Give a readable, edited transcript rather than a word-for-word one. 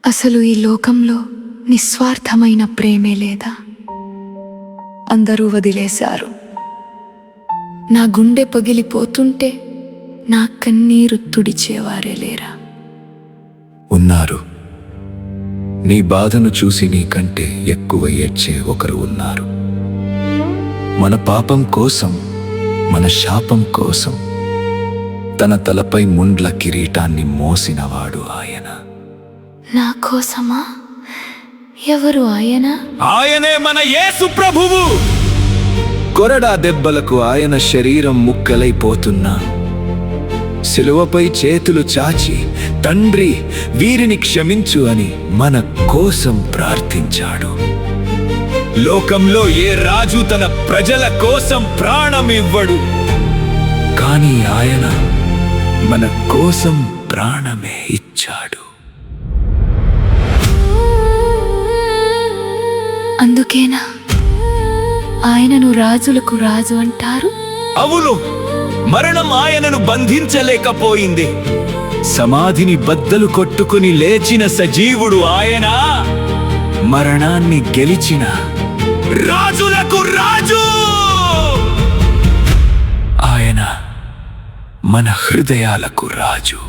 అసలు ఈ లోకంలో నిస్వార్థమైన ప్రేమే లేదా? అందరూ వదిలేశారు. నా గుండె పగిలిపోతుంటే నా కన్నీరు తుడిచేవారే లేరా? ఉన్నారు. నీ బాధను చూసి నీకంటే ఎక్కువ ఏడ్చే ఒకరు ఉన్నారు. మన పాపం కోసం, మన శాపం కోసం తన తలపై ముండ్ల కిరీటాన్ని మోసినవాడు ఆయన. నా కోసమా? ఎవరు ఆయన? ఆయనే మన యేసు ప్రభువు. కొరడా దెబ్బలకు ఆయన శరీరం ముక్కలైపోతున్నా సిలువపై చేతులు చాచి, తండ్రి వీరిని క్షమించు అని మన కోసం ప్రార్థించాడు. లోకంలో ఏ రాజు తన ప్రజల కోసం ప్రాణమివ్వడు, కానీ ఆయన మన కోసం ప్రాణమే ఇచ్చాడు. అందుకేనా ఆయనను రాజులకు రాజు అంటారు? అవును, మరణం ఆయనను బంధించలేకపోయింది. సమాధిని బద్దలు కొట్టుకుని లేచిన సజీవుడు ఆయన. మరణాన్ని గెలిచిన రాజులకు రాజు ఆయన. మన హృదయాలకు రాజు.